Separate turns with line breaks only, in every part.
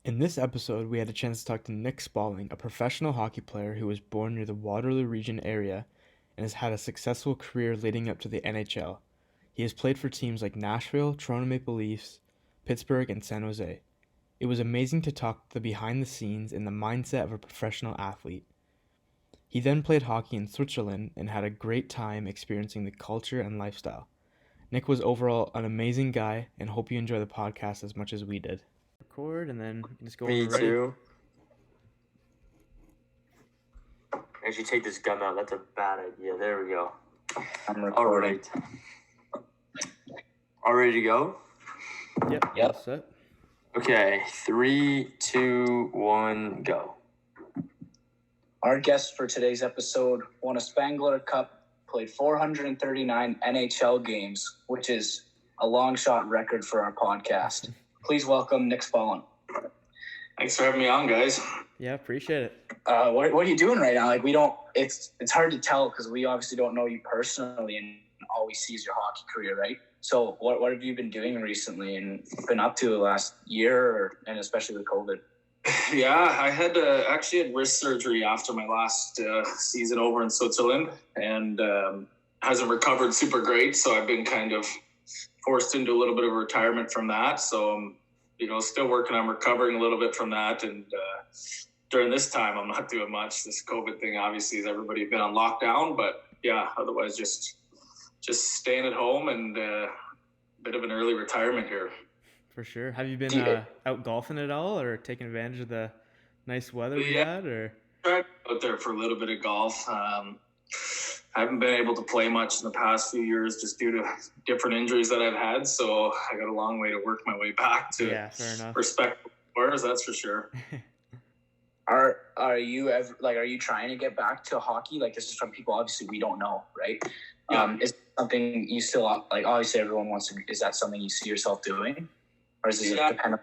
In this episode, we had a chance to talk to Nick Spaling, a professional hockey player who was born near the Waterloo region area and has had a successful career leading up to the NHL. He has played for teams like Nashville, Toronto Maple Leafs, Pittsburgh, and San Jose. It was amazing to talk the behind the scenes and the mindset of a professional athlete. He then played hockey in Switzerland and had a great time experiencing the culture and lifestyle. Nick was overall an amazing guy and hope you enjoy the podcast as much as we did. Record and then we can just go
Me
when we're ready.
too. Actually, take this gun out. That's a bad idea. There we go.
I'm
All
recording.
right. All ready to go?
Yep.
Yep.
All set.
Okay. 3, 2, 1, go.
Our guest for today's episode won a Spangler Cup, played 439 NHL games, which is a long shot record for our podcast. Please welcome Nick Spaling.
Thanks for having me on, guys.
Yeah, appreciate it.
What are you doing right now? Like, we don't. It's hard to tell because we obviously don't know you personally, and all we see is your hockey career, right? So, what have you been doing recently and been up to the last year, and especially with COVID?
Yeah, I had actually had wrist surgery after my last season over in Switzerland, and hasn't recovered super great. So I've been kind of forced into a little bit of retirement from that. So I'm, still working on recovering a little bit from that. And during this time, I'm not doing much. This COVID thing, obviously, has everybody been on lockdown. But yeah, otherwise, just staying at home and a bit of an early retirement here.
For sure. Have you been out golfing at all or taking advantage of the nice weather we had? Or
Tried out there for a little bit of golf. I haven't been able to play much in the past few years just due to different injuries that I've had. So I got a long way to work my way back to
fair enough.
respectable scores, that's for sure.
Are you ever are you trying to get back to hockey? Like, this is from people obviously we don't know, right?
Yeah.
Is it something you still obviously everyone wants to? Is that something you see yourself doing, or is it depend on?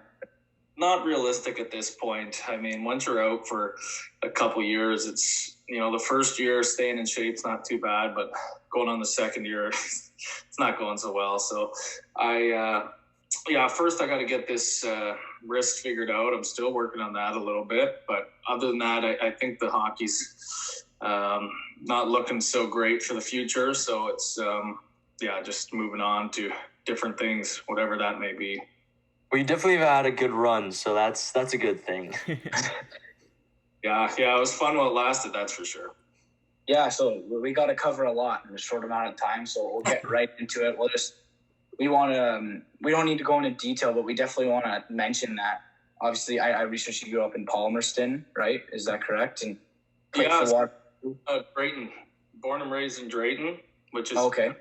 Not realistic at this point. I mean, once you're out for a couple years, it's, the first year staying in shape's not too bad, but going on the second year, it's not going so well. So first I got to get this wrist figured out. I'm still working on that a little bit, but other than that, I think the hockey's not looking so great for the future. So it's, just moving on to different things, whatever that may be.
Well, you definitely have had a good run, so that's a good thing.
Yeah, it was fun while it lasted, that's for sure.
Yeah, so we got to cover a lot in a short amount of time, so we'll get right into it. We don't need to go into detail, but we definitely want to mention that. Obviously, I researched you grew up in Palmerston, right? Is that correct? And played for
Drayton. Born and raised in Drayton, which is
okay.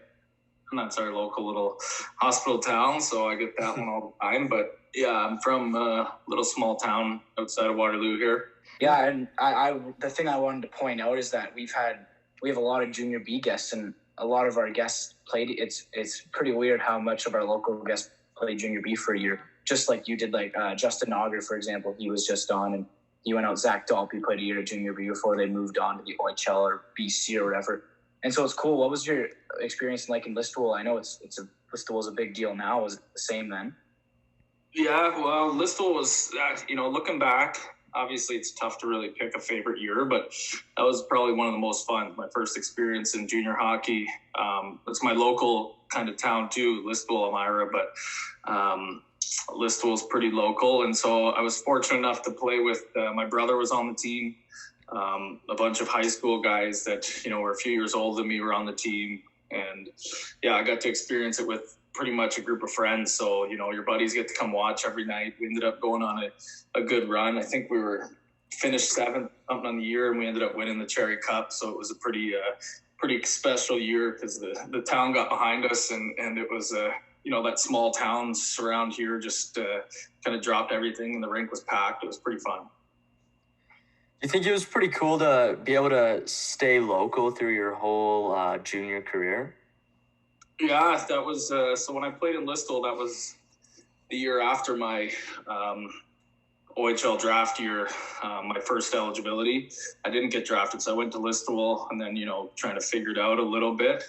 And that's our local little hospital town, so I get that one all the time. But yeah, I'm from a little small town outside of Waterloo here.
Yeah, and I the thing I wanted to point out is that we have a lot of junior B guests, and a lot of our guests played. It's pretty weird how much of our local guests played junior B for a year, just like you did. Like Justin Auger, for example, he was just on, and he went out. Zach Dalpe played a year of junior B before they moved on to the OHL or BC or whatever. And so it's cool. What was your experience like in Listowel? I know Listowel's a big deal now. Was it the same then?
Yeah, well, Listowel was, looking back, obviously it's tough to really pick a favorite year, but that was probably one of the most fun. My first experience in junior hockey. It's my local kind of town too, Listowel, Elmira, but Listowel's pretty local. And so I was fortunate enough to play with, my brother was on the team. A bunch of high school guys that, were a few years older than me were on the team. And yeah, I got to experience it with pretty much a group of friends. So, your buddies get to come watch every night. We ended up going on a good run. I think we finished seventh something on the year, and we ended up winning the Cherry Cup. So it was a pretty special year because the town got behind us, and it was that small towns around here just kind of dropped everything, and the rink was packed. It was pretty fun.
You think it was pretty cool to be able to stay local through your whole junior career?
Yeah, that was so when I played in Listowel, that was the year after my OHL draft year, my first eligibility. I didn't get drafted, so I went to Listowel and then, trying to figure it out a little bit,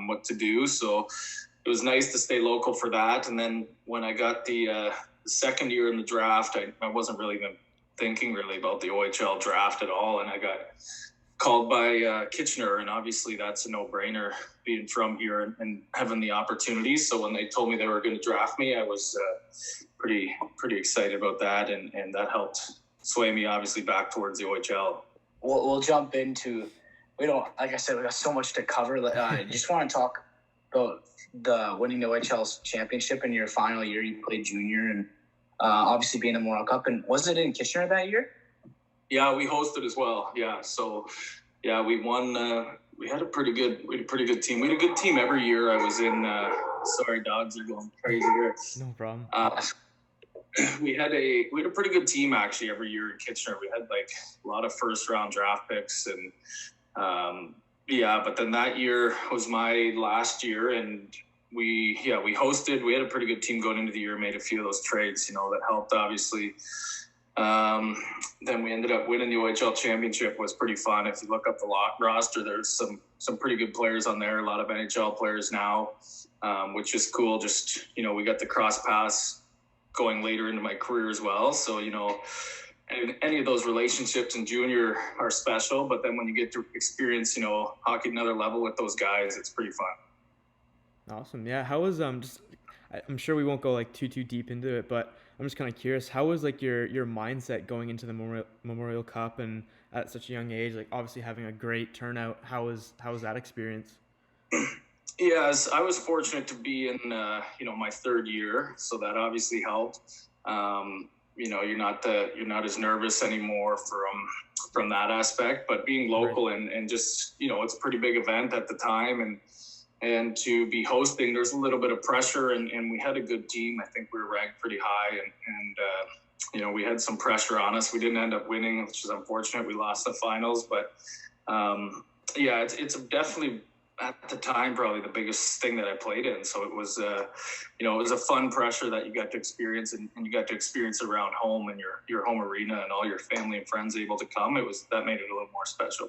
what to do. So it was nice to stay local for that. And then when I got the the second year in the draft, I wasn't really even thinking really about the OHL draft at all, and I got called by Kitchener, and obviously that's a no-brainer being from here and having the opportunity. So when they told me they were going to draft me, I was pretty excited about that, and that helped sway me obviously back towards the OHL.
We'll jump into, we don't, like I said, we got so much to cover. I just want to talk about the winning the OHL championship in your final year. You played junior, and obviously being in the World Cup. And was it in Kitchener that year?
Yeah, we hosted as well. Yeah, so yeah, we won. We had a pretty good team. We had a good team every year. I was in. Sorry, dogs are going crazy here.
No problem.
We had a pretty good team actually every year in Kitchener. We had like a lot of first round draft picks, and but then that year was my last year, and we hosted. We had a pretty good team going into the year. Made a few of those trades, that helped obviously. Then we ended up winning the OHL championship. Was pretty fun. If you look up the roster, there's some pretty good players on there. A lot of NHL players now, which is cool. Just we got the cross paths going later into my career as well. So any of those relationships in junior are special. But then when you get to experience hockey at another level with those guys, it's pretty fun.
Awesome. Yeah. How was I'm sure we won't go like too deep into it, but I'm just kind of curious. How was like your mindset going into the Memorial Cup and at such a young age? Like obviously having a great turnout. How was that experience?
Yes, I was fortunate to be in my third year, so that obviously helped. You're not as nervous anymore from that aspect, but being local and just it's a pretty big event at the time, and to be hosting, there's a little bit of pressure, and we had a good team. I think we were ranked pretty high, and we had some pressure on us. We didn't end up winning, which is unfortunate. We lost the finals, but it's definitely at the time probably the biggest thing that I played in. So it was it was a fun pressure that you got to experience, and you got to experience it around home and your home arena, and all your family and friends able to come. That made it a little more special.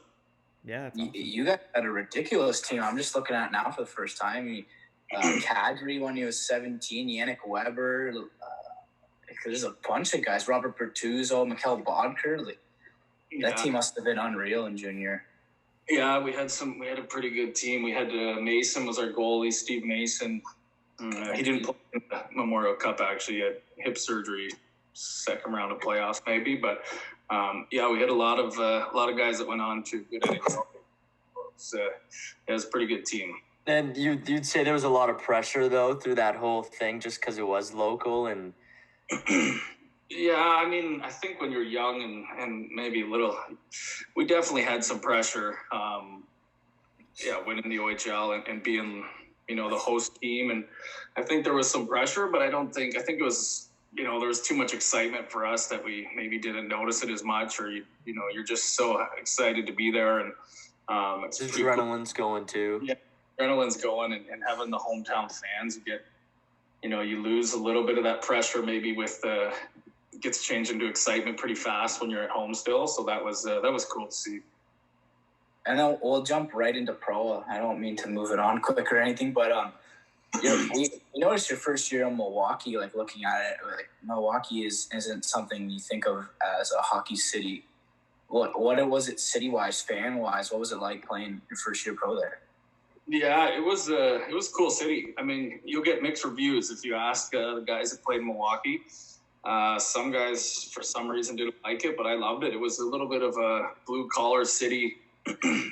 Yeah, that's awesome.
You got a ridiculous team. I'm just looking at it now for the first time. Kadri when he was 17, Yannick Weber. There's a bunch of guys. Robert Bertuzzo, Mikhail Bodker. That team must have been unreal in junior.
Yeah, we had a pretty good team. We had Mason was our goalie, Steve Mason. He didn't play in the Memorial Cup actually. He had hip surgery, second round of playoffs maybe, but. We had a lot of guys that went on to good NHL. It was a pretty good team.
And you'd say there was a lot of pressure though through that whole thing, just because it was local and.
Yeah, I mean, I think when you're young and maybe a little, we definitely had some pressure. Winning the OHL and being the host team, and I think there was some pressure, but I think it was. There was too much excitement for us that we maybe didn't notice it as much, or you're just so excited to be there, and
it's adrenaline's cool. Going too.
Yeah, adrenaline's going, and having the hometown fans, you get, you lose a little bit of that pressure maybe with gets changed into excitement pretty fast when you're at home still. So that was cool to see.
And then we'll jump right into pro. I don't mean to move it on quick or anything, but we noticed your first year in Milwaukee, like looking at it, like Milwaukee isn't something you think of as a hockey city. What was it city-wise, fan-wise? What was it like playing your first year pro there?
Yeah, it was a cool city. I mean, you'll get mixed reviews if you ask the guys that played in Milwaukee. Some guys, for some reason, didn't like it, but I loved it. It was a little bit of a blue-collar city,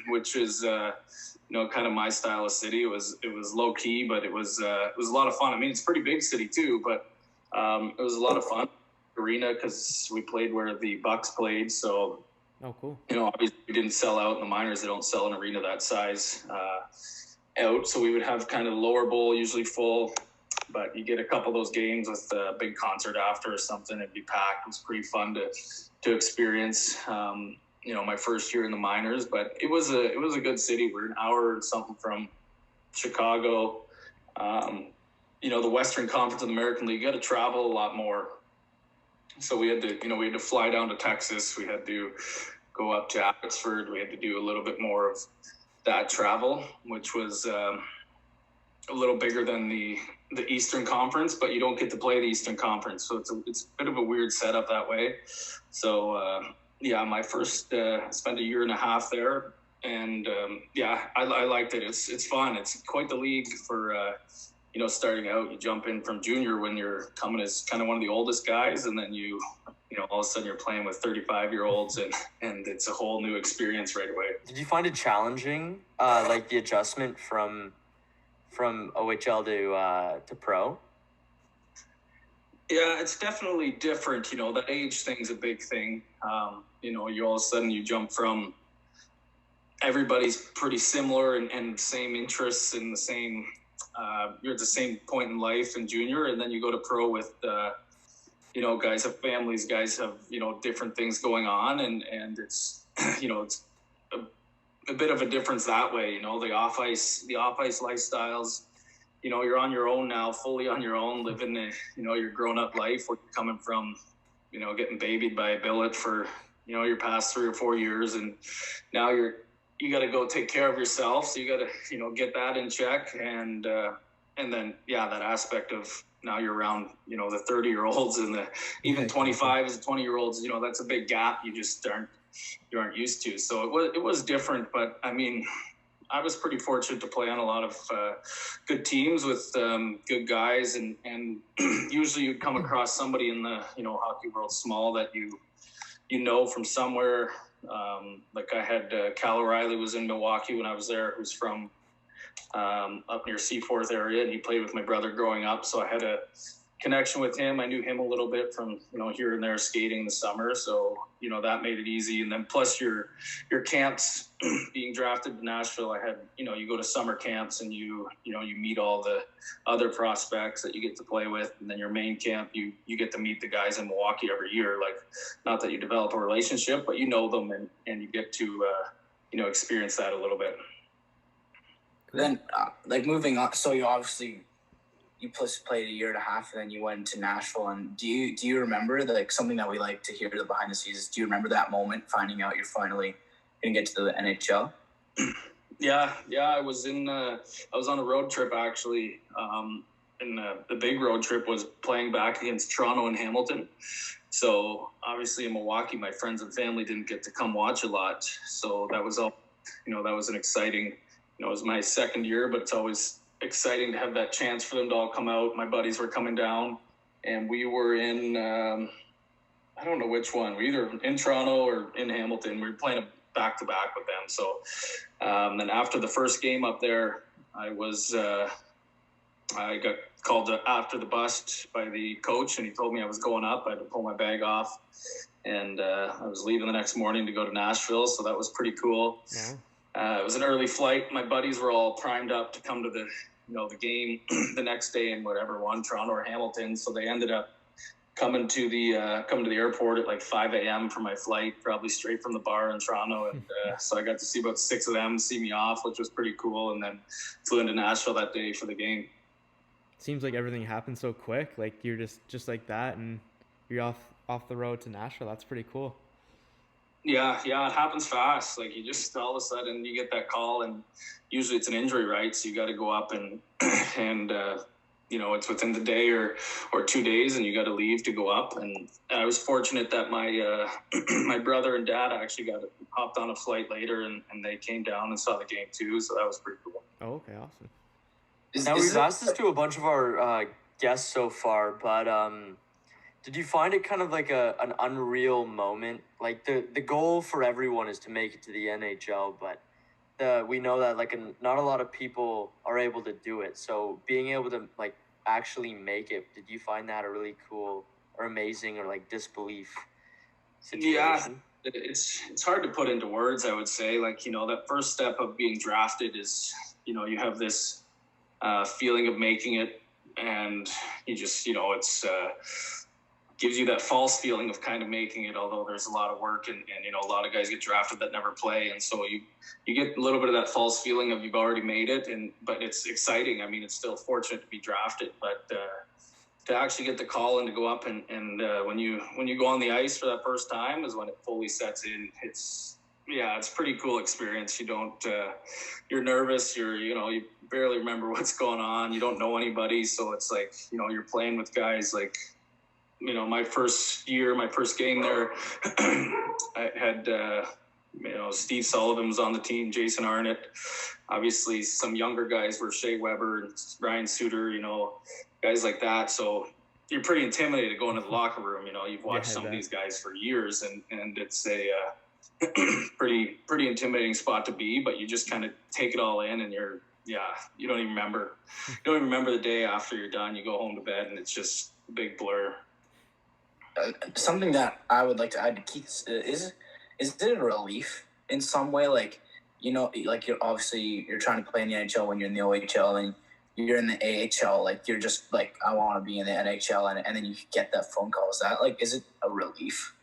which is kind of my style of city. It was low key, but it was a lot of fun. I mean, it's a pretty big city too, but it was a lot of fun. Arena, because we played where the Bucks played, so
cool.
Obviously we didn't sell out in the minors. They don't sell an arena that size out, so we would have kind of the lower bowl usually full, but you get a couple of those games with a big concert after or something. It'd be packed. It was pretty fun to experience. My first year in the minors, but it was a good city. We're an hour or something from Chicago. The Western Conference of the American League, you got to travel a lot more. So we had to fly down to Texas. We had to go up to Abbotsford. We had to do a little bit more of that travel, which was a little bigger than the the Eastern Conference, but you don't get to play the Eastern Conference. So it's a bit of a weird setup that way. So, my first, spent a year and a half there. And, I liked it. It's fun. It's quite the league for, starting out. You jump in from junior when you're coming as kind of one of the oldest guys, and then all of a sudden you're playing with 35-year-olds, and it's a whole new experience right away.
Did you find it challenging, like the adjustment from OHL to pro?
Yeah, it's definitely different. The age thing's a big thing. You all of a sudden you jump from everybody's pretty similar and same interests and the same, you're at the same point in life in junior, and then you go to pro with, guys have families, guys have, different things going on, and it's, it's a bit of a difference that way. The off-ice lifestyles, you're on your own now, fully on your own, living your grown-up life, where you're coming from, getting babied by a billet for, your past 3 or 4 years, and now you got to go take care of yourself. So you got to, get that in check. And then, that aspect of now you're around, the 30-year-olds and even 25 as 20-year-olds, that's a big gap. You aren't used to. So it was different, but I mean, I was pretty fortunate to play on a lot of good teams with good guys. And usually you'd come across somebody in the, hockey world small that from somewhere. Like I had Cal O'Reilly was in Milwaukee when I was there, who's from up near Seaforth area, and he played with my brother growing up. So I had a connection with him. I knew him a little bit from, here and there skating in the summer. So, that made it easy. And then plus your camps, being drafted to Nashville, I had, you go to summer camps and you meet all the other prospects that you get to play with. And then your main camp, you get to meet the guys in Milwaukee every year. Like, not that you develop a relationship, but you know them and you get to, experience that a little bit.
Then, moving on, so you played a year and a half, and then you went to Nashville. And do you remember something that we like to hear the behind the scenes? Do you remember that moment, finding out you're finally going to get to the NHL?
Yeah. I was on a road trip actually. And the big road trip was playing back against Toronto and Hamilton. So obviously in Milwaukee, my friends and family didn't get to come watch a lot. So that was all, that was an exciting, it was my second year, but it's always exciting to have that chance for them to all come out. My buddies were coming down, and we were in, I don't know which one. We either in Toronto or in Hamilton. We were playing a back-to-back with them. So then after the first game up there, I got called after the bus by the coach, and he told me I was going up. I had to pull my bag off, and I was leaving the next morning to go to Nashville. So that was pretty cool. Yeah. It was an early flight. My buddies were all primed up to come to the game the next day in whatever one, Toronto or Hamilton. So they ended up coming to the airport at like 5 a.m. for my flight, probably straight from the bar in Toronto. And so I got to see about 6 of them see me off, which was pretty cool. And then flew into Nashville that day for the game.
Seems like everything happened so quick. Like you're just like that, and you're off the road to Nashville. That's pretty cool.
Yeah, it happens fast. Like you just all of a sudden you get that call, and usually it's an injury, right? So you got to go up and it's within the day or 2 days, and you got to leave to go up. And I was fortunate that my my brother and dad actually hopped on a flight later, and they came down and saw the game too. So that was pretty cool.
Oh, okay, awesome.
Now we've asked this to a bunch of our guests so far, but did you find it kind of like an unreal moment? Like the goal for everyone is to make it to the NHL, but we know that not a lot of people are able to do it. So being able to actually make it, did you find that a really cool or amazing or disbelief situation?
Yeah, it's hard to put into words. I would say that first step of being drafted is you have this feeling of making it, and you just it's gives you that false feeling of kind of making it, although there's a lot of work and a lot of guys get drafted that never play. And so you get a little bit of that false feeling of you've already made it, but it's exciting. I mean, it's still fortunate to be drafted, but to actually get the call and to go up and when you go on the ice for that first time is when it fully sets in. It's yeah, it's a pretty cool experience. You don't, you're nervous. You barely remember what's going on. You don't know anybody. So it's like, you're playing with guys like, my first game there, I had, Steve Sullivan was on the team, Jason Arnott. Obviously, some younger guys were Shea Weber and Ryan Suter, guys like that. So you're pretty intimidated going to the locker room. You've watched some of these guys for years, and it's a pretty intimidating spot to be. But you just kind of take it all in, and you don't even remember. You don't even remember the day after you're done. You go home to bed, and it's just a big blur.
Something that I would like to add to Keith is it a relief in some way? Like, like you're trying to play in the NHL when you're in the OHL and you're in the AHL. Like, you're just like, I want to be in the NHL, and then you get that phone call. Is it a relief?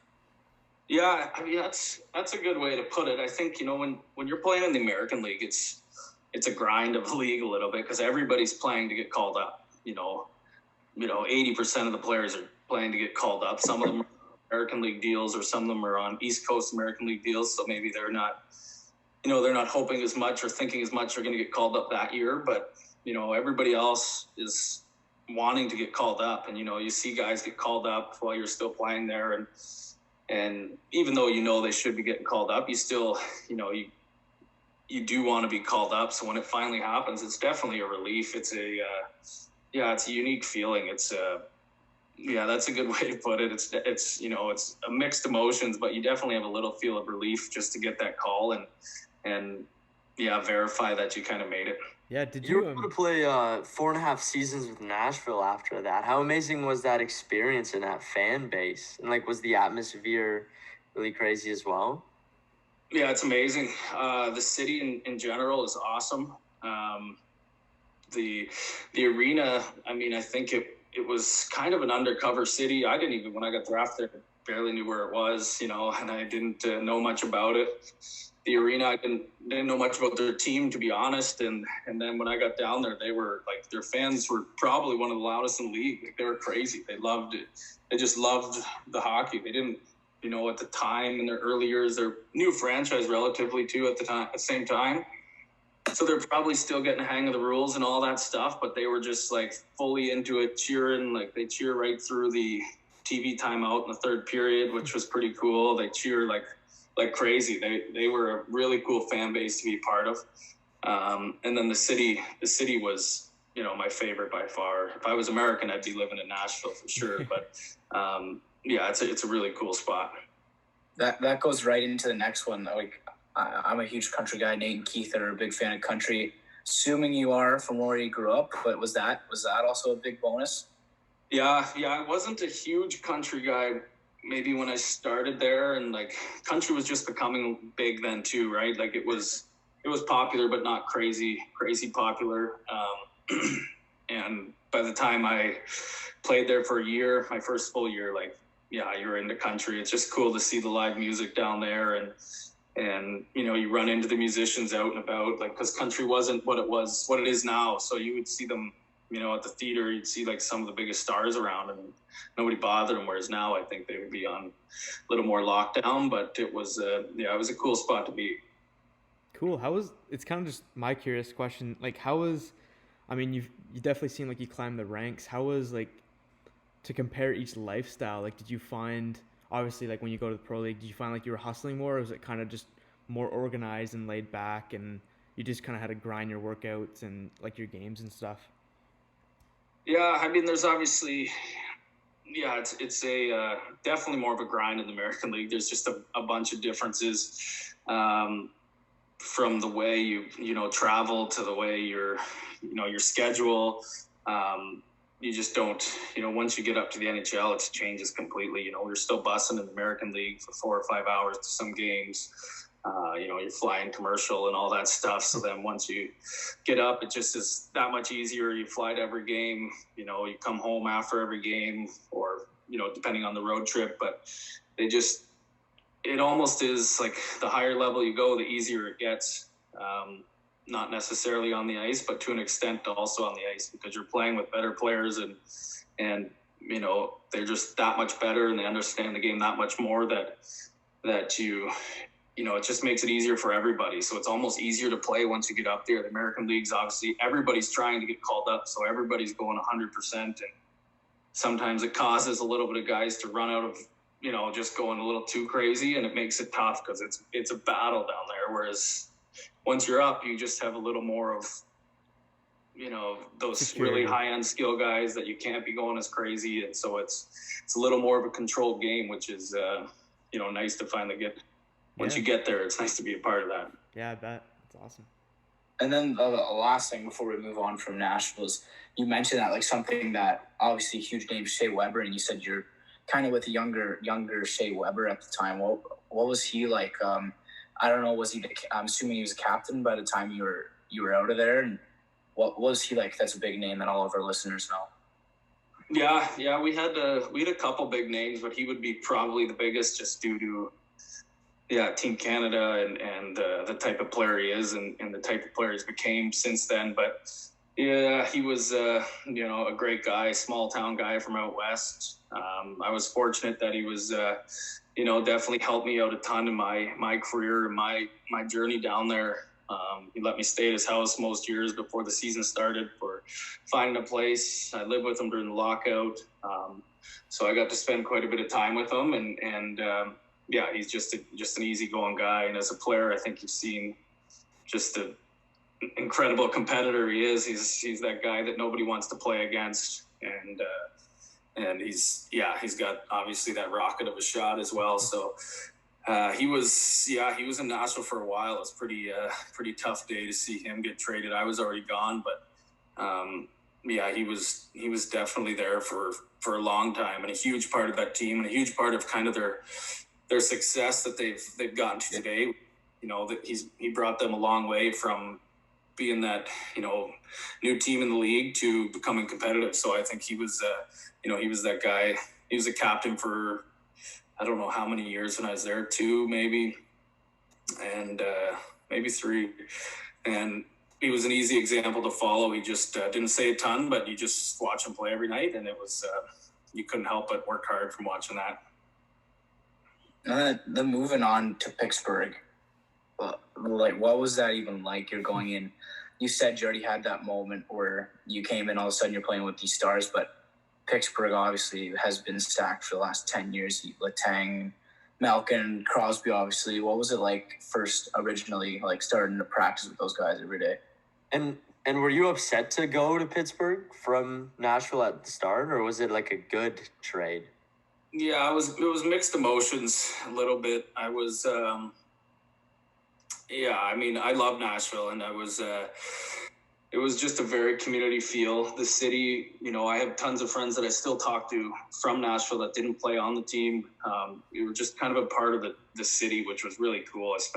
Yeah, I mean, that's a good way to put it. I think, when you're playing in the American League, it's a grind of the league a little bit because everybody's playing to get called up. 80% of the players are playing to get called up. Some of them are American League deals, or some of them are on East Coast American League deals. So maybe they're not hoping as much or thinking as much are going to get called up that year. But, everybody else is wanting to get called up. And, you see guys get called up while you're still playing there. And even though, they should be getting called up, you still, you do want to be called up. So when it finally happens, it's definitely a relief. It's it's a unique feeling. It's that's a good way to put it. It's a mixed emotions, but you definitely have a little feel of relief just to get that call and verify that you kind of made it.
Yeah, did
you were able to play 4.5 seasons with Nashville after that? How amazing was that experience and that fan base? And was the atmosphere really crazy as well?
Yeah, it's amazing. The city in general is awesome. The arena, I mean, I think it was kind of an undercover city. I didn't even, when I got drafted, barely knew where it was, and I didn't know much about it. The arena, I didn't know much about their team, to be honest. And then when I got down there, they were their fans were probably one of the loudest in the league. They were crazy. They loved it. They just loved the hockey. They didn't, at the time in their early years, they're new franchise relatively too at the same time. So they're probably still getting the hang of the rules and all that stuff, but they were just fully into it, cheering. They cheer right through the TV timeout in the third period, which was pretty cool. They cheer like crazy. They were a really cool fan base to be part of. And then the city was, my favorite by far. If I was American, I'd be living in Nashville for sure. But it's a really cool spot.
That goes right into the next one. I'm a huge country guy. Nate and Keith are a big fan of country. Assuming you are from where you grew up, but was that also a big bonus?
Yeah. I wasn't a huge country guy. Maybe when I started there, and country was just becoming big then too, right? It was popular, but not crazy popular. And by the time I played there for a year, my first full year, you're into country. It's just cool to see the live music down there, and you run into the musicians out and about, because country wasn't what it is now. So you would see them, at the theater, you'd see some of the biggest stars around, and nobody bothered them. Whereas now I think they would be on a little more lockdown, but it was a cool spot to be.
Cool. It's kind of just my curious question. You definitely seem you climbed the ranks. How was to compare each lifestyle? Did you find, obviously, when you go to the pro league, did you find you were hustling more, or was it kind of just more organized and laid back, and you just kind of had to grind your workouts and your games and stuff?
Yeah, I mean, there's obviously, it's a definitely more of a grind in the American League. There's just a bunch of differences from the way you travel to the way your schedule. You just don't, once you get up to the NHL, it changes completely. We're still bussing in the American League for 4 or 5 hours to some games. You're flying commercial and all that stuff. So then once you get up, it just is that much easier. You fly to every game, you come home after every game, or, depending on the road trip, but it almost is the higher level you go, the easier it gets. Not necessarily on the ice, but to an extent also on the ice, because you're playing with better players and they're just that much better, and they understand the game that much more that you it just makes it easier for everybody. So it's almost easier to play once you get up there. The American Leagues, obviously, everybody's trying to get called up, so everybody's going 100%. And sometimes it causes a little bit of guys to run out of, just going a little too crazy, and it makes it tough because it's a battle down there. Whereas once you're up, you just have a little more of, those
security.
really high-end skill guys that you can't be going as crazy. And so it's a little more of a controlled game, which is, nice to finally get. Once you get there, it's nice to be a part of that.
Yeah, I bet. That's awesome.
And then the last thing before we move on from Nashville is you mentioned that, like, something that obviously huge name, Shea Weber, and you said you're kind of with a younger Shea Weber at the time. What was he like? I don't know. I'm assuming he was a captain by the time you were out of there. And what was he like? That's a big name that all of our listeners know.
Yeah. We had a couple big names, but he would be probably the biggest just due to Team Canada and the type of player he is and the type of player he's became since then. But yeah, he was a great guy, small town guy from out west. I was fortunate that he was definitely helped me out a ton in my career and my journey down there. He let me stay at his house most years before the season started for finding a place. I lived with him during the lockout, so I got to spend quite a bit of time with him. And he's just an easygoing guy. And as a player, I think you've seen just the incredible competitor he is. He's that guy that nobody wants to play against, and he's got obviously that rocket of a shot as well. So he was in Nashville for a while. It was pretty tough day to see him get traded. I was already gone, but he was definitely there for a long time and a huge part of that team and a huge part of kind of their success that they've gotten to today. That he brought them a long way from being that new team in the league to becoming competitive. So I think he was he was that guy. He was a captain for I don't know how many years when I was there, 2 maybe, and maybe 3. And he was an easy example to follow. He just didn't say a ton, but you just watch him play every night, and it was you couldn't help but work hard from watching that.
Then moving on to Pittsburgh, like, what was that even like? You're going in. You said you already had that moment where you came in, all of a sudden you're playing with these stars, but Pittsburgh obviously has been stacked for the last 10 years. Letang, Malkin, Crosby, obviously. What was it like first originally, like, starting to practice with those guys every day?
And were you upset to go to Pittsburgh from Nashville at the start, or was it like a good trade?
Yeah, it was mixed emotions a little bit. I was, I love Nashville, and it was just a very community feel. The city, I have tons of friends that I still talk to from Nashville that didn't play on the team. We were just kind of a part of the city, which was really cool. It's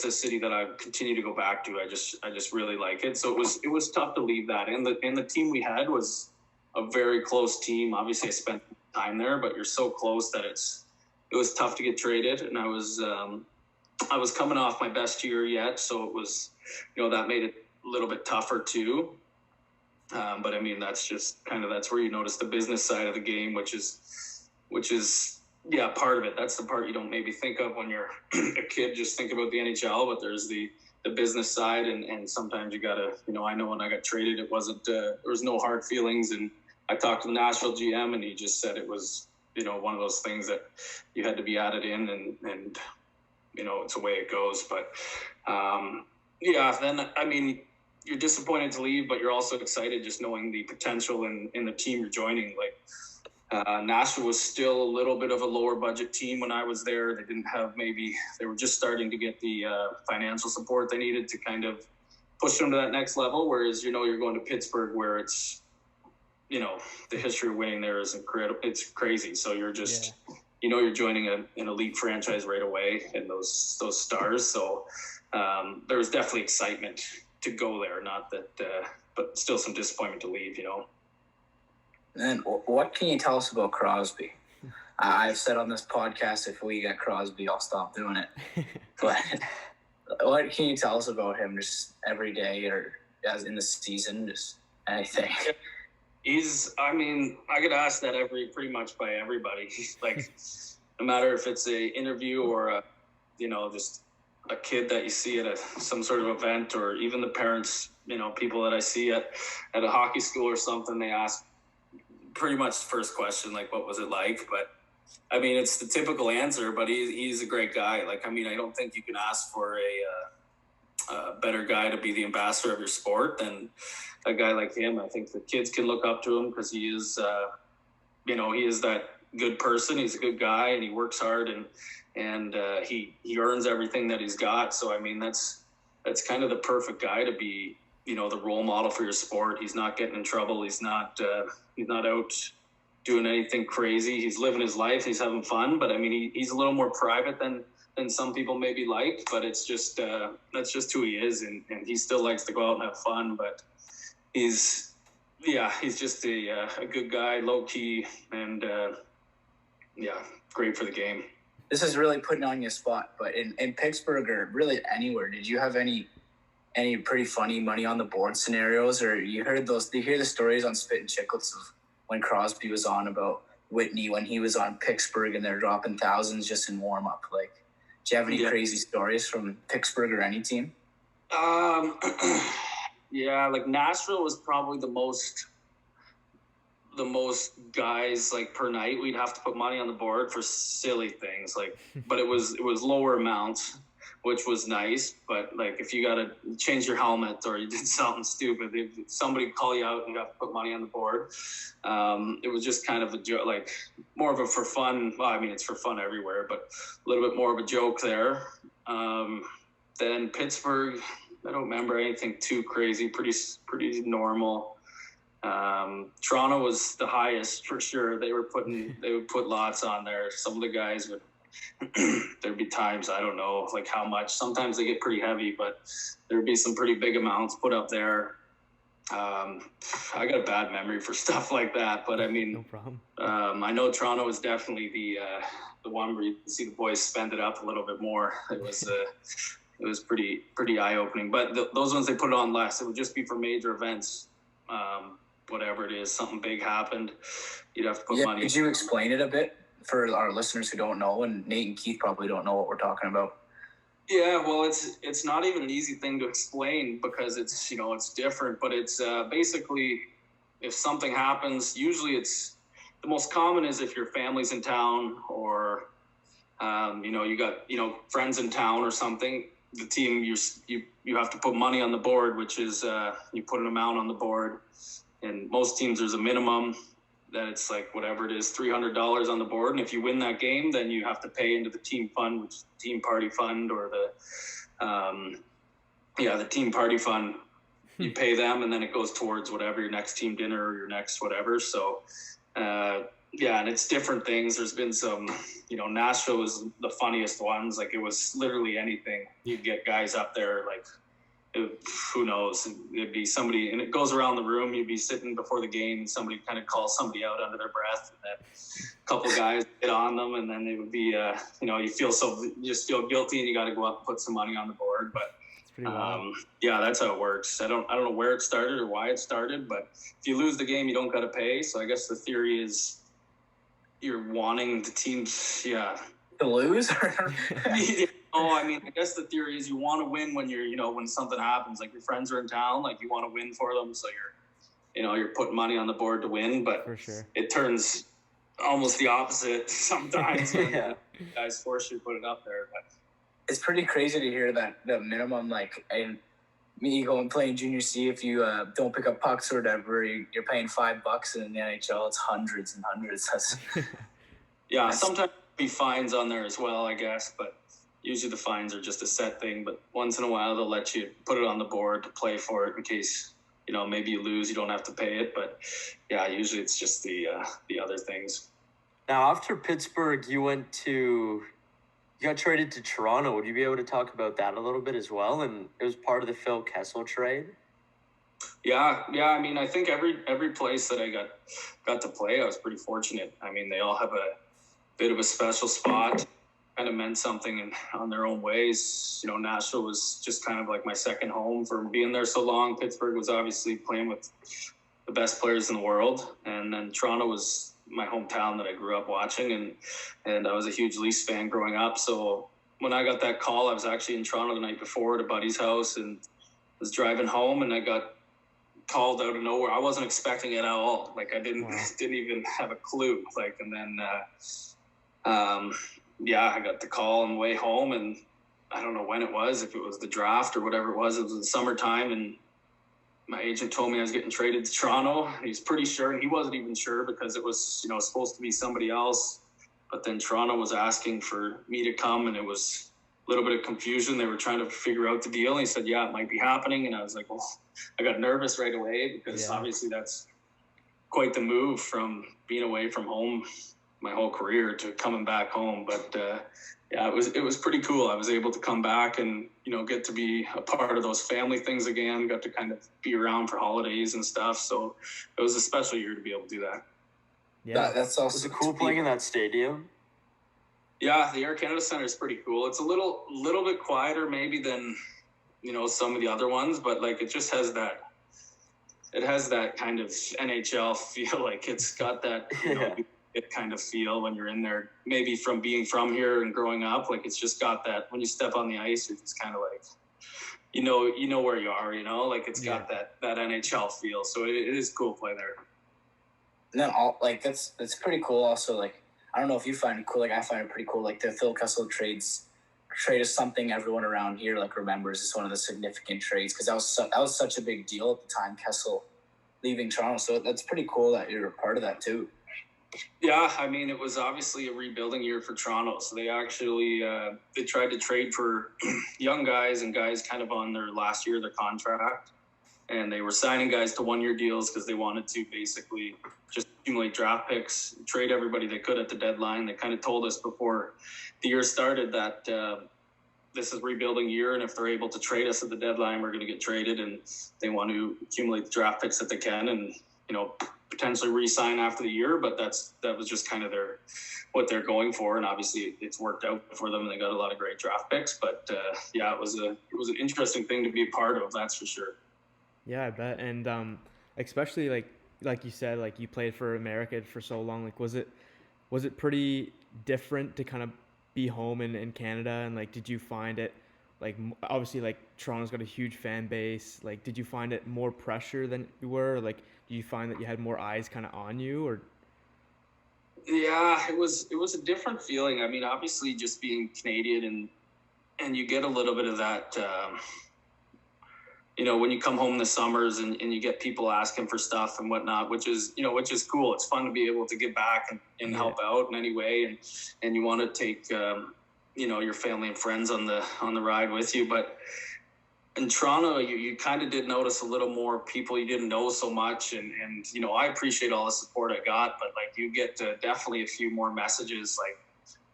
a city that I continue to go back to. I just really like it. So it was tough to leave that. And the team we had was a very close team. Obviously I spent time there, but you're so close that it was tough to get traded. And I was coming off my best year yet. So it was, that made it a little bit tougher too. But I mean, that's where you notice the business side of the game, which is part of it. That's the part you don't maybe think of when you're a kid, just think about the NHL, but there's the business side. And sometimes you gotta, I know when I got traded, it wasn't, there was no hard feelings. And I talked to the Nashville GM and he just said it was, one of those things that you had to be added in and it's the way it goes. But, then, I mean, you're disappointed to leave, but you're also excited just knowing the potential in the team you're joining. Like, Nashville was still a little bit of a lower budget team when I was there. They didn't have they were just starting to get the financial support they needed to kind of push them to that next level. Whereas, you're going to Pittsburgh where it's, the history of winning there is incredible. It's crazy. So you're just, you're joining an elite franchise right away and those stars. So there's definitely excitement to go there. Not that, but still some disappointment to leave,
And what can you tell us about Crosby? I've said on this podcast, if we get Crosby, I'll stop doing it. But what can you tell us about him just every day or as in the season, just anything? I get asked that pretty much by everybody. He's like, no matter if it's a interview or
just a kid that you see at some sort of event, or even the parents, people that I see at a hockey school or something, they ask pretty much the first question, like, what was it like? But I mean, it's the typical answer, but he's a great guy. Like, I mean, I don't think you can ask for a better guy to be the ambassador of your sport than a guy like him. I think the kids can look up to him because he is, he is that good person. He's a good guy, and he works hard, and he earns everything that he's got. So, I mean, that's kind of the perfect guy to be, the role model for your sport. He's not getting in trouble. He's not out doing anything crazy. He's living his life. He's having fun. But I mean, he's a little more private than some people maybe like. But it's just that's just who he is, and he still likes to go out and have fun. But he's just a good guy, low key, and great for the game.
This is really putting on you a spot, but in Pittsburgh or really anywhere, did you have any pretty funny money on the board scenarios, or you hear the stories on Spit and Chicklets of when Crosby was on about Whitney when he was on Pittsburgh and they're dropping thousands just in warm up? Like, do you have any crazy stories from Pittsburgh or any team?
Like Nashville was probably the most guys like per night. We'd have to put money on the board for silly things, like, but it was lower amounts, which was nice. But like, if you got to change your helmet or you did something stupid, if somebody would call you out and you have to put money on the board. It was just kind of a joke, like more of a for fun. Well, I mean, it's for fun everywhere, but a little bit more of a joke there. Then Pittsburgh, I don't remember anything too crazy, pretty normal. Toronto was the highest for sure. They would put lots on there. Some of the guys would, there'd be times, I don't know, like how much. Sometimes they get pretty heavy, but there'd be some pretty big amounts put up there. I got a bad memory for stuff like that, but I mean,
No problem.
I know Toronto was definitely the one where you can see the boys spend it up a little bit more. It was pretty eye-opening, but those ones, they put it on less. It would just be for major events. Whatever it is, something big happened, you'd have to put money.
Could you explain it a bit for our listeners who don't know, and Nate and Keith probably don't know what we're talking about?
Yeah, well, it's not even an easy thing to explain because it's different, but it's basically, if something happens, usually it's the most common is if your family's in town or you got friends in town or something. The team, you have to put money on the board, which is you put an amount on the board. And most teams, there's a minimum that it's like whatever it is, $300 on the board. And if you win that game, then you have to pay into the team fund, which is the team party fund, or the team party fund. You pay them, and then it goes towards whatever your next team dinner or your next whatever. So, and it's different things. There's been some, Nashville was the funniest ones. Like, it was literally anything. You'd get guys up there, like, who knows? It'd be somebody, and it goes around the room. You'd be sitting before the game, and somebody kind of calls somebody out under their breath, and then a couple guys get on them, and then it would be, you just feel guilty, and you got to go up and put some money on the board. But that's how it works. I don't know where it started or why it started, but if you lose the game, you don't got to pay. So I guess the theory is you're wanting the teams,
to lose.
I mean, I guess the theory is you want to win when when something happens, like your friends are in town, like you want to win for them. So you're putting money on the board to win, but
For sure.
It turns almost the opposite sometimes when guys force you to put it up there. But
It's pretty crazy to hear that the minimum, like, and me going playing junior C, if you don't pick up pucks or whatever, you're paying $5, and in the NHL it's hundreds and hundreds.
Sometimes be fines on there as well, I guess, but usually the fines are just a set thing. But once in a while they'll let you put it on the board to play for it in case maybe you lose, you don't have to pay it. But usually it's just the other things.
Now, after Pittsburgh, you got traded to Toronto. Would you be able to talk about that a little bit as well? And it was part of the Phil Kessel trade.
Yeah. I mean, I think every place that I got to play, I was pretty fortunate. I mean, they all have a bit of a special spot. Kind of meant something on their own ways. Nashville was just kind of like my second home for being there so long. Pittsburgh was obviously playing with the best players in the world, and then Toronto was my hometown that I grew up watching, and I was a huge Leafs fan growing up. So when I got that call, I was actually in Toronto the night before at a buddy's house and was driving home, and I got called out of nowhere. I wasn't expecting it at all. Like I didn't even have a clue. Like, and then I got the call on the way home, and I don't know when it was, if it was the draft or whatever it was in the summertime, and my agent told me I was getting traded to Toronto. He's pretty sure, and he wasn't even sure because it was, supposed to be somebody else. But then Toronto was asking for me to come, and it was a little bit of confusion. They were trying to figure out the deal. And he said, yeah, it might be happening. And I was like, well, I got nervous right away because obviously that's quite the move from being away from home my whole career to coming back home. But it was pretty cool. I was able to come back and, get to be a part of those family things again, got to kind of be around for holidays and stuff. So it was a special year to be able to do that.
Yeah, that's also
was it cool playing in that stadium?
Yeah, the Air Canada Centre is pretty cool. It's a little bit quieter maybe than, some of the other ones, but like it just has that. It has that kind of NHL feel. Like it's got that it kind of feel when you're in there. Maybe from being from here and growing up, like it's just got that. When you step on the ice, it's just kind of like, you know where you are. Like it's got that NHL feel. So it is cool to play there.
And then that's pretty cool. Also, like I don't know if you find it cool. Like I find it pretty cool. Like the Phil Kessel trade is something everyone around here like remembers. It's one of the significant trades because that was such a big deal at the time. Kessel leaving Toronto, so that's pretty cool that you're a part of that too.
Yeah, I mean it was obviously a rebuilding year for Toronto. So they actually they tried to trade for young guys and guys kind of on their last year of their contract. And they were signing guys to one-year deals because they wanted to basically just accumulate draft picks, trade everybody they could at the deadline. They kind of told us before the year started that this is rebuilding year, and if they're able to trade us at the deadline, we're going to get traded, and they want to accumulate the draft picks that they can and, potentially re-sign after the year. But that was just kind of what they're going for, and obviously it's worked out for them, and they got a lot of great draft picks. But it was an interesting thing to be a part of, that's for sure.
Yeah, I bet. And especially like you said, like you played for America for so long. Like was it pretty different to kind of be home in Canada? And like did you find it like obviously like Toronto's got a huge fan base. Like did you find it more pressure than you were? Or, like do you find that you had more eyes kind of on you? Or
yeah, it was a different feeling. I mean, obviously just being Canadian and you get a little bit of that when you come home in the summers and you get people asking for stuff and whatnot, which is cool. It's fun to be able to give back and help out in any way. And you want to take, your family and friends on the ride with you. But in Toronto, you kind of did notice a little more people you didn't know so much. And I appreciate all the support I got, but like you get definitely a few more messages like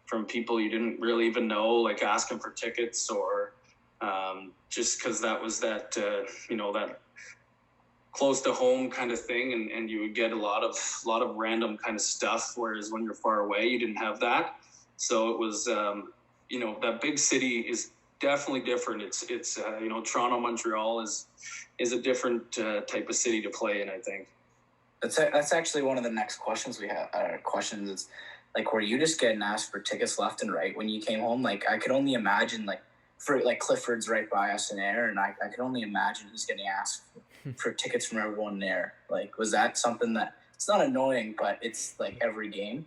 from people you didn't really even know, like asking for tickets or, just because that was that that close to home kind of thing, and you would get a lot of random kind of stuff, whereas when you're far away you didn't have that. So it was that big city is definitely different. It's Toronto, Montreal is a different type of city to play in, I think.
That's actually one of the next questions we have. Questions is like, were you just getting asked for tickets left and right when you came home? Like I could only imagine for like Clifford's right by us in Air, and I could only imagine he's getting asked for tickets from everyone there. Like, was that something that it's not annoying, but it's like every game?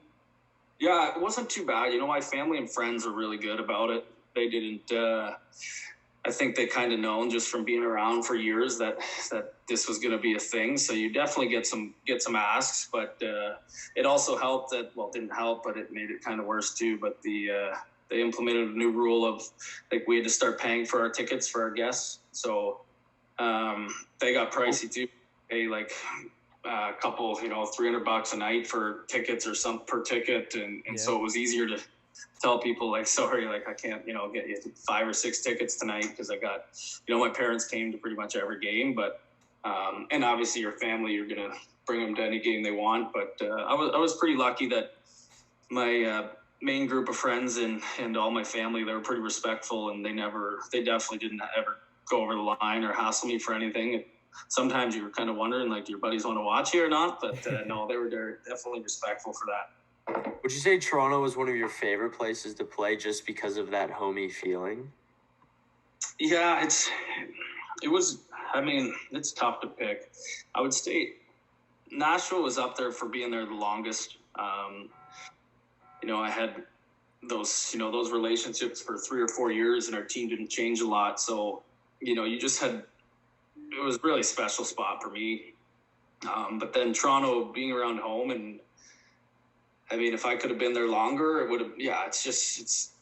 Yeah, it wasn't too bad. My family and friends were really good about it. They didn't. I think they kind of known just from being around for years that this was going to be a thing. So you definitely get some asks, but it also helped that it didn't help, but it made it kind of worse too. But they implemented a new rule of like we had to start paying for our tickets for our guests. So they got pricey too. Pay like a couple, $300 a night for tickets or some per ticket. And so it was easier to tell people like, sorry, like I can't, get you 5 or 6 tickets tonight because I got, my parents came to pretty much every game, but and obviously your family, you're going to bring them to any game they want. But I was pretty lucky that my main group of friends and all my family, they were pretty respectful, and they definitely didn't ever go over the line or hassle me for anything. Sometimes you were kind of wondering like, do your buddies want to watch you or not? But no, they were definitely respectful for that.
Would you say Toronto was one of your favorite places to play just because of that homey feeling?
Yeah, it was. I mean, it's tough to pick. I would say Nashville was up there for being there the longest. I had those relationships for 3 or 4 years, and our team didn't change a lot. So, you just had. It was a really special spot for me. But then Toronto being around home, and I mean, if I could have been there longer, it would have. Yeah, it's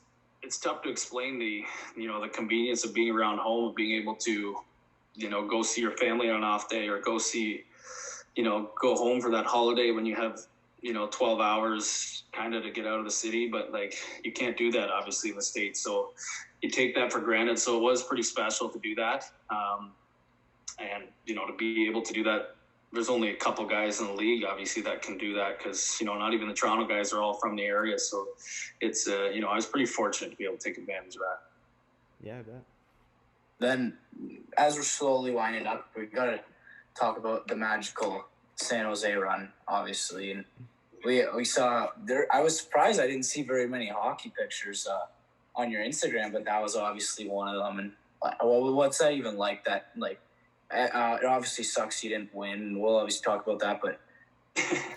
tough to explain the convenience of being around home, of being able to go see your family on an off day, or go see go home for that holiday when you have 12 hours kind of to get out of the city. But like, you can't do that obviously in the States, so you take that for granted. So it was pretty special to do that, and to be able to do that. There's only a couple guys in the league, obviously, that can do that, because not even the Toronto guys are all from the area. So it's I was pretty fortunate to be able to take advantage of that.
Yeah, I bet.
Then, as we're slowly winding up, we got to talk about the magical San Jose run, obviously. And we saw there. I was surprised I didn't see very many hockey pictures on your Instagram, but that was obviously one of them. And what's that even like? That like, it obviously sucks you didn't win. We'll obviously talk about that, but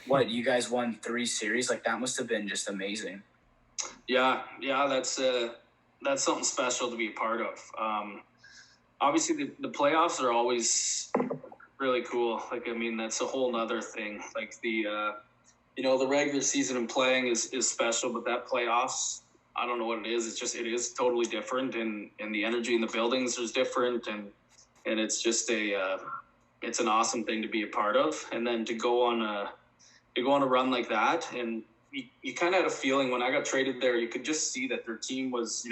what, you guys won 3 series? Like, that must have been just amazing.
Yeah, that's something special to be a part of. Obviously, the playoffs are always really cool. Like, I mean, that's a whole nother thing. Like the regular season and playing is special, but that playoffs, I don't know what it is. It is totally different, and the energy in the buildings is different, and it's just it's an awesome thing to be a part of. And then to go on a run like that, and you kind of had a feeling when I got traded there, you could just see that their team was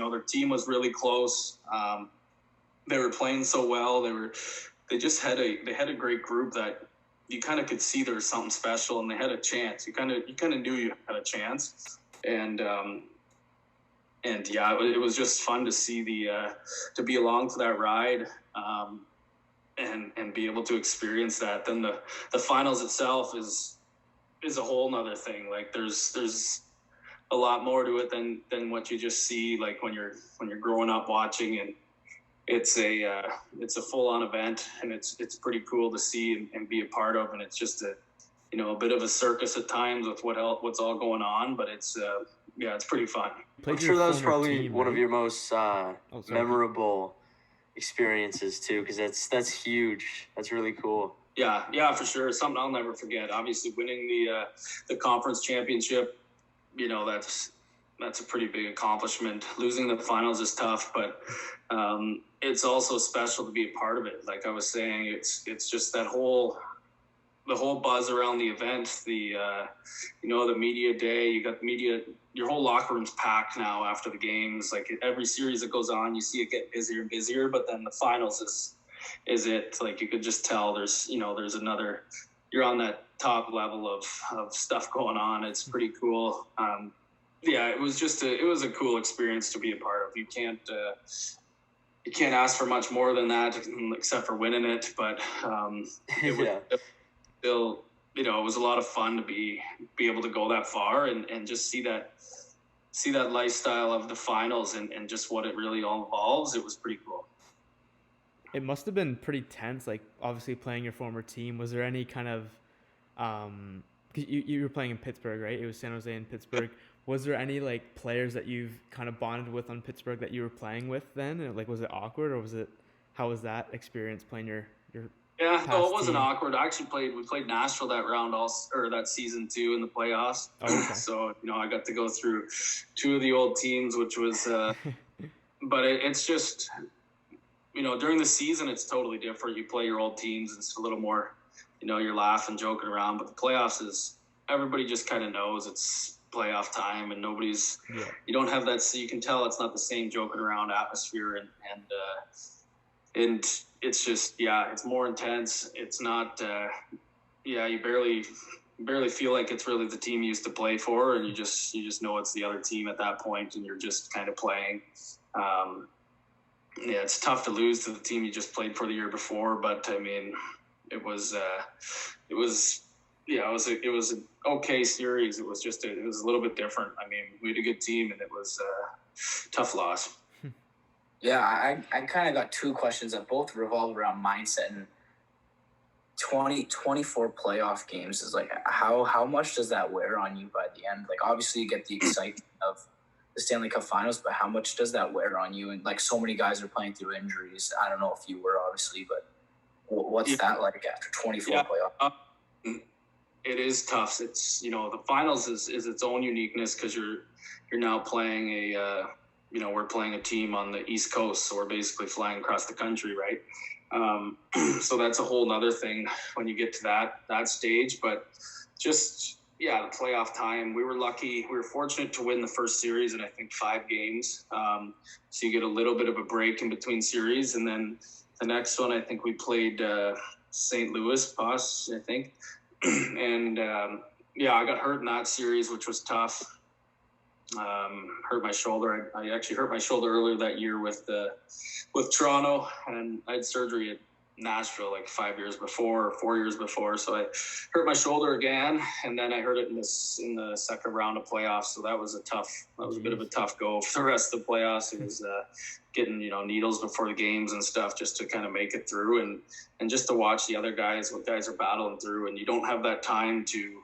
really close. They were playing so well. They had a great group that you kind of could see there was something special, and they had a chance. You kind of knew you had a chance, and yeah, it was just fun to see to be along for that ride, and be able to experience that. Then the finals itself is a whole nother thing. Like, there's a lot more to it than what you just see, like when you're growing up watching. And it's a full-on event, and it's pretty cool to see and be a part of. And it's just a bit of a circus at times with what's all going on, but it's pretty fun.
I'm sure that was probably one of your most memorable experiences too, because that's huge. That's really cool.
Yeah, for sure. Something I'll never forget. Obviously, winning the conference championship, that's a pretty big accomplishment. Losing the finals is tough, but it's also special to be a part of it. Like I was saying, it's just the whole buzz around the event, the media day. You got media. Your whole locker room's packed now after the games. Like, every series that goes on, you see it get busier and busier. But then the finals is it. Like, you could just tell there's another. You're on that top level of stuff going on. It's pretty cool. It was a cool experience to be a part of. You can't ask for much more than that, except for winning it. But it was still, it was a lot of fun to be able to go that far and just see that lifestyle of the finals and just what it really all involves. It was pretty cool.
It must have been pretty tense, like, obviously playing your former team. Was there any kind of, cause you were playing in Pittsburgh, right? It was San Jose and Pittsburgh. Was there any, like, players that you've kind of bonded with on Pittsburgh that you were playing with then? And, like, was it awkward, or how was that experience playing your
Yeah, no, it wasn't
team?
Awkward. I actually we played Nashville that season too in the playoffs.
Oh, okay.
So, I got to go through 2 of the old teams, which was, but it's just, during the season, it's totally different. You play your old teams, it's a little more, you're laughing, joking around, but the playoffs is, everybody just kind of knows it's playoff time, and you don't have that, so you can tell it's not the same joking around atmosphere, and it's just, it's more intense. It's not, you barely feel like it's really the team you used to play for, and you just know it's the other team at that point, and you're just kind of playing. It's tough to lose to the team you just played for the year before, but I mean, it was a okay series. It was it was a little bit different. I mean, we had a good team, and it was a tough loss.
Yeah, I kind of got two questions that both revolve around mindset. And 24 playoff games is like, how much does that wear on you by the end? Like, obviously you get the excitement of the Stanley Cup Finals, but how much does that wear on you? And like, so many guys are playing through injuries. I don't know if you were, obviously, but what's that like after 24 playoff?
It is tough. It's, the finals is its own uniqueness because you're now playing we're playing a team on the East Coast, so we're basically flying across the country, right? So that's a whole nother thing when you get to that stage. But just, the playoff time, we were lucky. We were fortunate to win the first series in, I think, 5 games. So you get a little bit of a break in between series. And then the next one, I think we played St. Louis, I think. And, I got hurt in that series, which was tough. Hurt my shoulder. I actually hurt my shoulder earlier that year with Toronto, and I had surgery at Nashville like 4 years before. So I hurt my shoulder again, and then I hurt it in the second round of playoffs. So that was a bit of a tough go for the rest of the playoffs. It was getting needles before the games and stuff just to kind of make it through, and just to watch the other guys, what guys are battling through, and you don't have that time to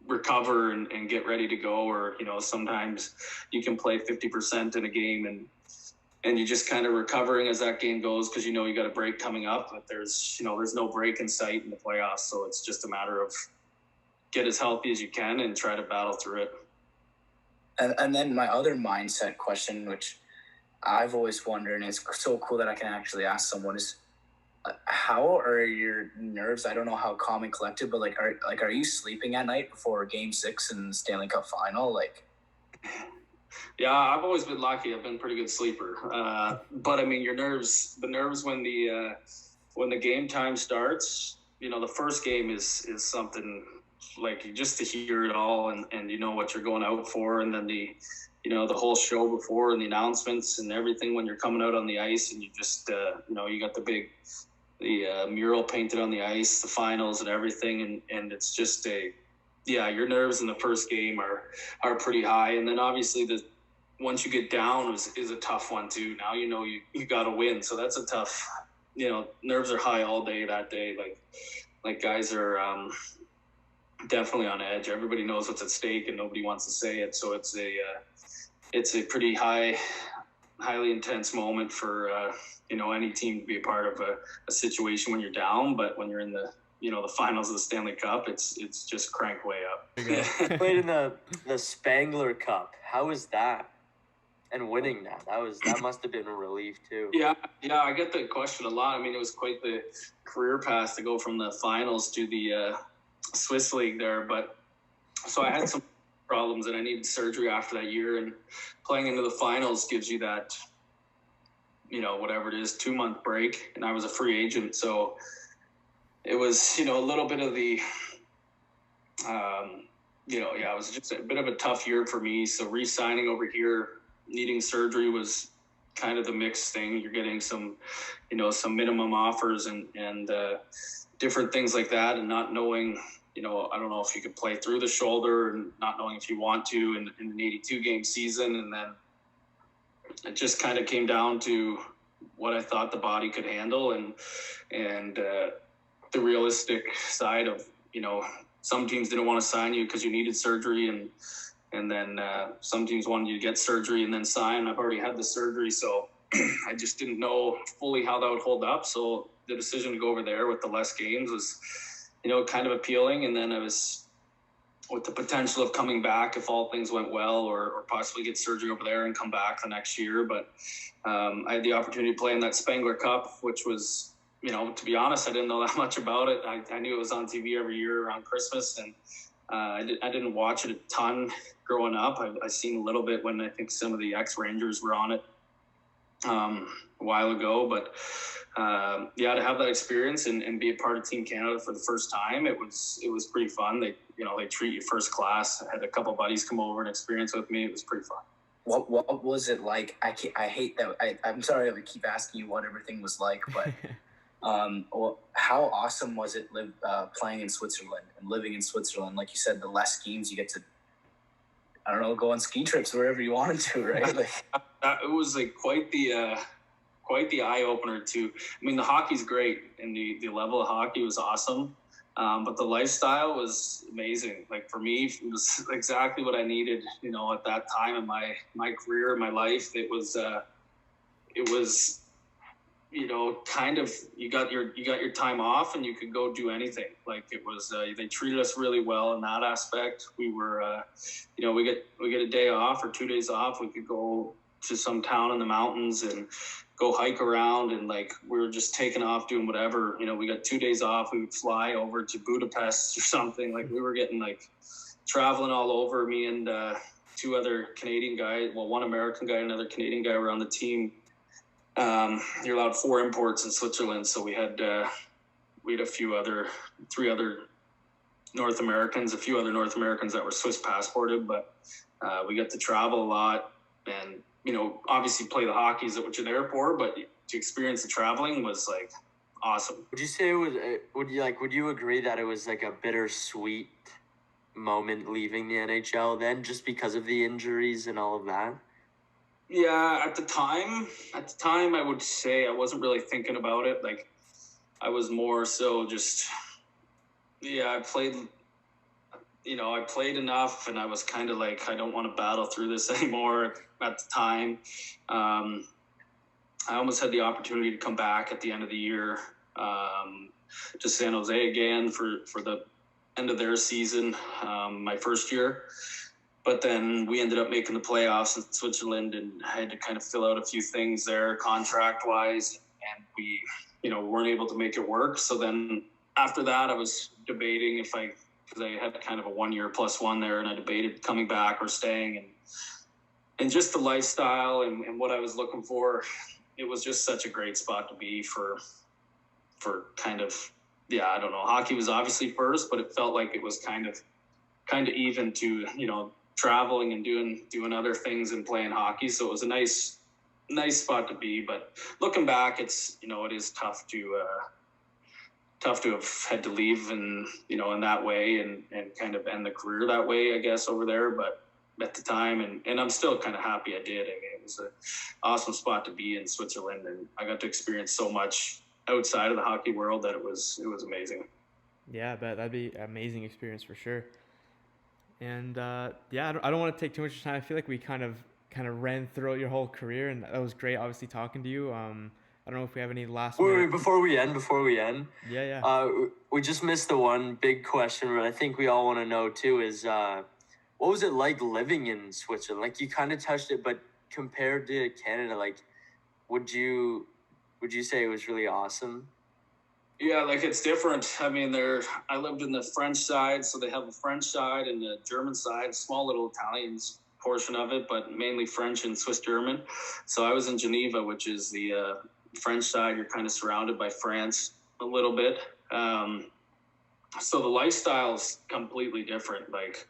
recover and get ready to go, or sometimes you can play 50% in a game and you just kind of recovering as that game goes because you got a break coming up, but there's no break in sight in the playoffs, so it's just a matter of get as healthy as you can and try to battle through it.
And then my other mindset question, which I've always wondered, and it's so cool that I can actually ask someone, is how are your nerves? I don't know how calm and collected, but are you sleeping at night before Game 6 in the Stanley Cup Final?
Yeah, I've always been lucky. I've been a pretty good sleeper. But I mean, the nerves when the game time starts. The first game is something like just to hear it all and what you're going out for, and then the whole show before and the announcements and everything when you're coming out on the ice, and you just you got the mural painted on the ice, the finals and everything, and it's just your nerves in the first game are pretty high, and then obviously once you get down is a tough one too. Now you got to win, so that's a tough. Nerves are high all day that day. Like guys are definitely on edge. Everybody knows what's at stake, and nobody wants to say it. So it's a pretty highly intense moment for any team to be a part of a situation when you're down, but when you're in the finals of the Stanley Cup, it's just crank way up.
Played in the Spangler Cup. How was that? And winning that must have been a relief too.
Yeah, I get the question a lot. I mean, it was quite the career path to go from the finals to the Swiss League there, but so I had some problems and I needed surgery after that year, and playing into the finals gives you that whatever it is 2-month break, and I was a free agent, so it was a little bit of the it was just a bit of a tough year for me. So re-signing over here, needing surgery was kind of the mixed thing. You're getting some minimum offers and different things like that, and not knowing I don't know if you could play through the shoulder, and not knowing if you want to in an 82-game season. And then it just kind of came down to what I thought the body could handle, and the realistic side of some teams didn't want to sign you because you needed surgery, and then some teams wanted you to get surgery and then sign. I've already had the surgery, so I just didn't know fully how that would hold up. So the decision to go over there with the less games was kind of appealing. And then I was with the potential of coming back if all things went well, or possibly get surgery over there and come back the next year. But I had the opportunity to play in that Spangler Cup, which was, to be honest, I didn't know that much about it. I knew it was on TV every year around Christmas, and I didn't watch it a ton growing up. I seen a little bit when I think some of the ex-Rangers were on it a while ago. But to have that experience and be a part of Team Canada for the first time, it was pretty fun. They treat you first class. I had a couple buddies come over and experience with me. It was pretty fun.
What was it like? I hate that. I'm sorry I keep asking you what everything was like, but How awesome was it playing in Switzerland and living in Switzerland? Like you said, the less games you get to, I don't know, go on ski trips wherever you wanted to, right? Like,
it was like quite the eye opener too. I mean, the hockey's great, and the level of hockey was awesome, but the lifestyle was amazing. Like for me, it was exactly what I needed. At that time in my career, my life, it was kind of you got your time off and you could go do anything. Like it was they treated us really well in that aspect. We were we get a day off or 2 days off. We could go to some town in the mountains and go hike around, and like we were just taking off doing whatever. We got 2 days off. We would fly over to Budapest or something. Like we were getting like traveling all over. Me and two other Canadian guys, one American guy, another Canadian guy were on the team. You're allowed 4 imports in Switzerland, so we had three other North Americans, a few other North Americans that were Swiss passported, but we got to travel a lot and obviously play the hockey is what you're there for, but to experience the traveling was like awesome.
Would you say it was? Would you agree that it was like a bittersweet moment leaving the NHL then, just because of the injuries and all of that?
Yeah, at the time, I would say I wasn't really thinking about it. Like, I was more so just, I played enough, and I was kind of like, I don't want to battle through this anymore at the time. I almost had the opportunity to come back at the end of the year to San Jose again for the end of their season, my first year. But then we ended up making the playoffs in Switzerland, and I had to kind of fill out a few things there contract-wise, and we, weren't able to make it work. So then after that, I was debating because I had kind of a 1 year plus one there, and I debated coming back or staying, and just the lifestyle and what I was looking for. It was just such a great spot to be for kind of, I don't know. Hockey was obviously first, but it felt like it was kind of even to, traveling and doing other things and playing hockey. So it was a nice spot to be. But looking back, it's it is tough to have had to leave and in that way and kind of end the career that way, I guess, over there. But at the time, and I'm still kind of happy I did. I mean, it was an awesome spot to be in Switzerland, and I got to experience so much outside of the hockey world that it was amazing.
Yeah, I bet that'd be an amazing experience for sure. And I don't want to take too much time. I feel like we kind of ran throughout your whole career, and that was great. Obviously, talking to you. I don't know if we have any last.
Wait, before we end.
Yeah.
We just missed the one big question, but I think we all want to know too. Is what was it like living in Switzerland? Like you kind of touched it, but compared to Canada, like would you say it was really awesome?
Yeah, like it's different. I mean, I lived in the French side, so they have a French side and the German side, small little Italian portion of it, but mainly French and Swiss German. So I was in Geneva, which is the French side. You're kind of surrounded by France a little bit. So the lifestyle is completely different. Like,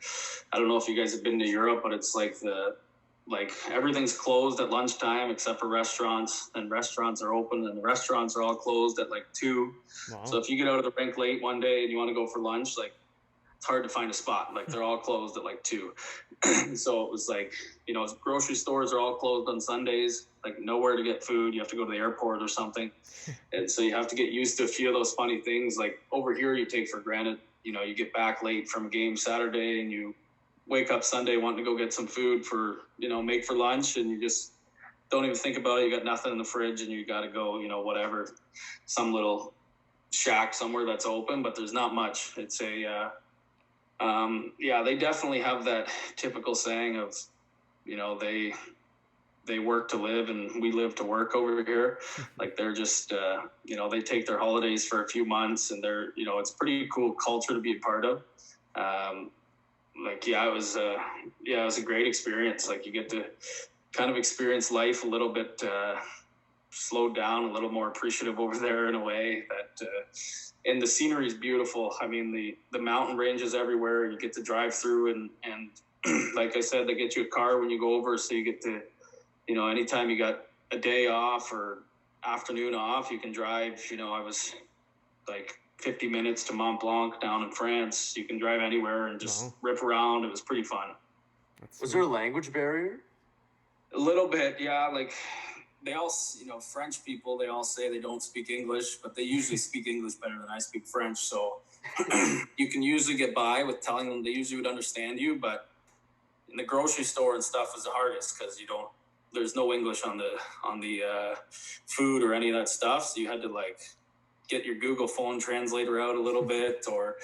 I don't know if you guys have been to Europe, but it's like everything's closed at lunchtime except for restaurants, and restaurants are open, and the restaurants are all closed at 2. Wow. So if you get out of the rink late one day and you want to go for lunch, it's hard to find a spot. They're all closed at 2. So it was grocery stores are all closed on Sundays, nowhere to get food. You have to go to the airport or something. And so you have to get used to a few of those funny things. Over here, you take for granted, you get back late from a game Saturday and you wake up Sunday wanting to go get some food for, make for lunch, and you just don't even think about it. You got nothing in the fridge and you got to go, whatever, some little shack somewhere that's open, but there's not much. It's they definitely have that typical saying of, they work to live and we live to work over here. They're just, they take their holidays for a few months, and they're, it's pretty cool culture to be a part of. It was a great experience. You get to kind of experience life a little bit slowed down, a little more appreciative over there in a way that, and the scenery is beautiful. I mean, the mountain ranges everywhere. You get to drive through and like I said, they get you a car when you go over. So you get to, anytime you got a day off or afternoon off. You can drive, I was like 50 minutes to Mont Blanc down in France. You can drive anywhere and just rip around. It was pretty fun.
Was there a language barrier?
A little bit, yeah. Like they all, French people, they all say they don't speak English, but they usually speak English better than I speak French. So you can usually get by with telling them. They usually would understand you, but in the grocery store and stuff is the hardest because there's no English on the food or any of that stuff. So you had to like get your Google phone translator out a little bit, or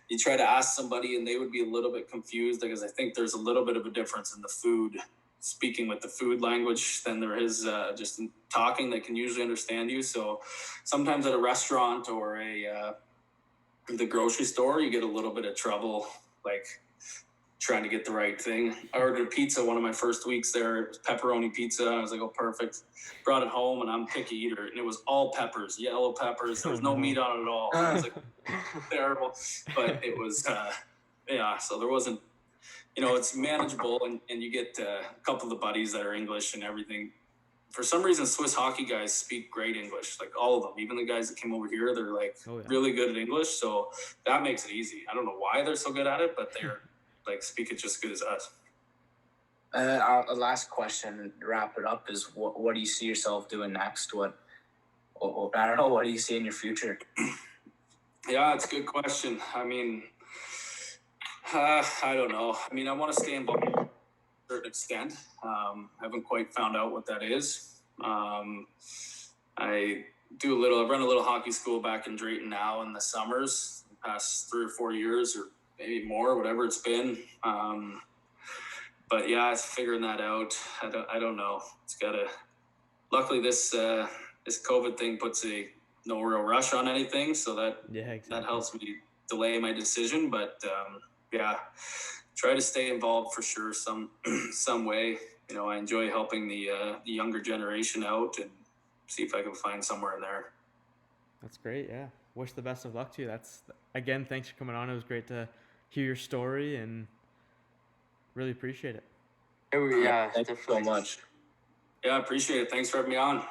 you try to ask somebody and they would be a little bit confused because I think there's a little bit of a difference in the food, speaking with the food language than there is just talking. They can usually understand you. So sometimes at a restaurant or the grocery store, you get a little bit of trouble, like trying to get the right thing. I ordered pizza one of my first weeks there. It was pepperoni pizza. I was like, oh, perfect. Brought it home, and I'm a picky eater. And it was all peppers, yellow peppers. There was no meat on it at all. I was like, terrible. But it was, so there wasn't, it's manageable. And you get a couple of the buddies that are English and everything. For some reason, Swiss hockey guys speak great English, like all of them. Even the guys that came over here, they're like really good at English. So that makes it easy. I don't know why they're so good at it, but they're like speak it just as good as us.
Our last question to wrap it up is what do you see yourself doing next? What I don't know. What do you see in your future?
Yeah, it's a good question. I mean, I don't know. I mean, I want to stay involved to a certain extent. I haven't quite found out what that is. I run a little hockey school back in Drayton now in the summers, the past 3 or 4 years, or maybe more, whatever it's been. But yeah, it's figuring that out. I don't know. It's gotta. Luckily, this COVID thing puts no real rush on anything, so that helps me delay my decision. But try to stay involved for sure, some way. I enjoy helping the younger generation out and see if I can find somewhere in there.
That's great. Yeah. Wish the best of luck to you. Again, thanks for coming on. It was great to hear your story and really appreciate it.
Yeah,
thank you so much.
Yeah, I appreciate it. Thanks for having me on.